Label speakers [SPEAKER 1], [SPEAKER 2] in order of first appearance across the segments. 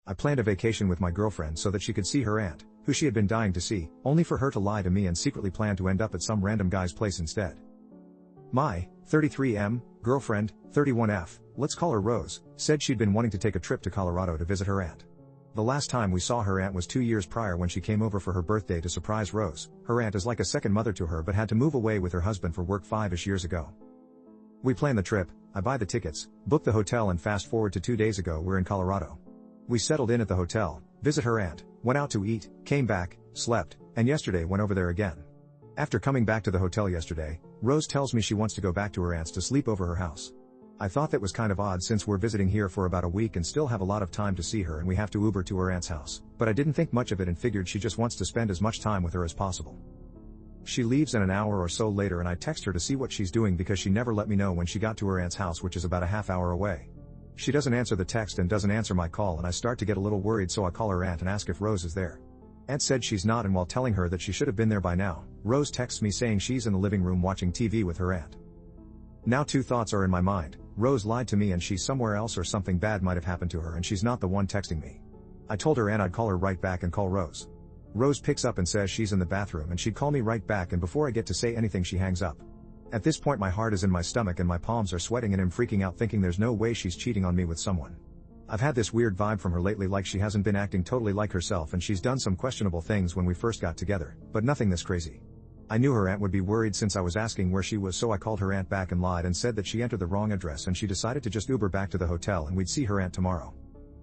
[SPEAKER 1] I planned a vacation with my girlfriend so that she could see her aunt, who she had been dying to see, only for her to lie to me and secretly plan to end up at some random guy's place instead. My 33M girlfriend, 31F, let's call her Rose, said she'd been wanting to take a trip to Colorado to visit her aunt. The last time we saw her aunt was 2 years prior when she came over for her birthday to surprise Rose. Her aunt is like a second mother to her but had to move away with her husband for work 5-ish years ago. We plan the trip, I buy the tickets, book the hotel, and fast forward to 2 days ago we're in Colorado. We settled in at the hotel, visit her aunt, went out to eat, came back, slept, and yesterday went over there again. After coming back to the hotel yesterday, Rose tells me she wants to go back to her aunt's to sleep over her house. I thought that was kind of odd since we're visiting here for about a week and still have a lot of time to see her and we have to Uber to her aunt's house, but I didn't think much of it and figured she just wants to spend as much time with her as possible. She leaves in an hour or so later and I text her to see what she's doing because she never let me know when she got to her aunt's house, which is about a half hour away. She doesn't answer the text and doesn't answer my call and I start to get a little worried, so I call her aunt and ask if Rose is there. Aunt said she's not, and while telling her that she should have been there by now, Rose texts me saying she's in the living room watching TV with her aunt. Now 2 thoughts are in my mind. Rose lied to me and she's somewhere else, or something bad might have happened to her and she's not the one texting me. I told her aunt I'd call her right back and call Rose. Rose picks up and says she's in the bathroom and she'd call me right back, and before I get to say anything she hangs up. At this point my heart is in my stomach and my palms are sweating and I'm freaking out thinking there's no way she's cheating on me with someone. I've had this weird vibe from her lately, like she hasn't been acting totally like herself and she's done some questionable things when we first got together, but nothing this crazy. I knew her aunt would be worried since I was asking where she was, so I called her aunt back and lied and said that she entered the wrong address and she decided to just Uber back to the hotel and we'd see her aunt tomorrow.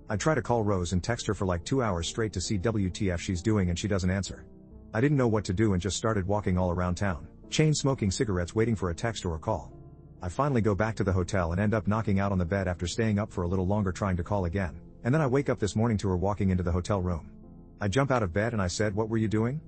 [SPEAKER 1] I try to call Rose and text her for like 2 hours straight to see WTF she's doing and she doesn't answer. I didn't know what to do and just started walking all around town, chain smoking cigarettes, waiting for a text or a call. I finally go back to the hotel and end up knocking out on the bed after staying up for a little longer trying to call again, and then I wake up this morning to her walking into the hotel room. I jump out of bed and I said, "What were you doing?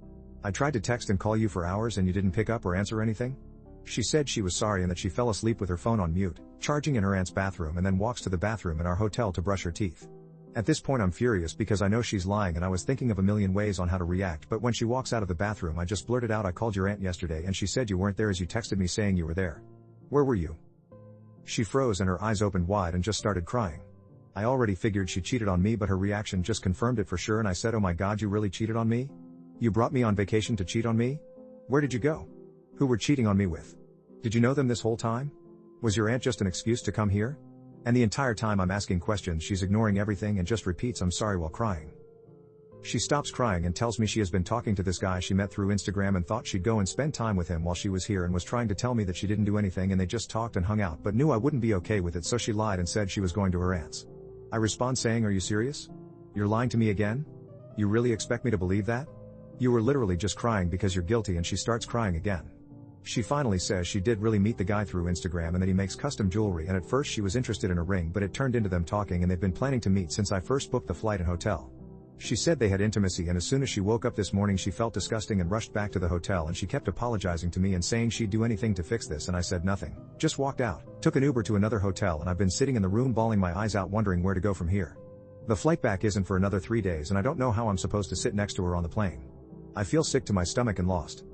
[SPEAKER 1] I tried to text and call you for hours and you didn't pick up or answer anything?" She said she was sorry and that she fell asleep with her phone on mute, charging in her aunt's bathroom, and then walks to the bathroom in our hotel to brush her teeth. At this point I'm furious because I know she's lying and I was thinking of a million ways on how to react, but when she walks out of the bathroom I just blurted out, "I called your aunt yesterday and she said you weren't there as you texted me saying you were there. Where were you?" She froze and her eyes opened wide and just started crying. I already figured she cheated on me, but her reaction just confirmed it for sure, and I said, "Oh my god, you really cheated on me? You brought me on vacation to cheat on me? Where did you go? Who were cheating on me with? Did you know them this whole time? Was your aunt just an excuse to come here?" And the entire time I'm asking questions she's ignoring everything and just repeats "I'm sorry" while crying. She stops crying and tells me she has been talking to this guy she met through Instagram and thought she'd go and spend time with him while she was here, and was trying to tell me that she didn't do anything and they just talked and hung out, but knew I wouldn't be okay with it, so she lied and said she was going to her aunt's. I respond saying, "Are you serious? You're lying to me again? You really expect me to believe that? You were literally just crying because you're guilty," and she starts crying again. She finally says she did really meet the guy through Instagram and that he makes custom jewelry, and at first she was interested in a ring, but it turned into them talking and they've been planning to meet since I first booked the flight and hotel. She said they had intimacy, and as soon as she woke up this morning she felt disgusting and rushed back to the hotel, and she kept apologizing to me and saying she'd do anything to fix this, and I said nothing, just walked out, took an Uber to another hotel, and I've been sitting in the room bawling my eyes out wondering where to go from here. The flight back isn't for another 3 days and I don't know how I'm supposed to sit next to her on the plane. I feel sick to my stomach and lost.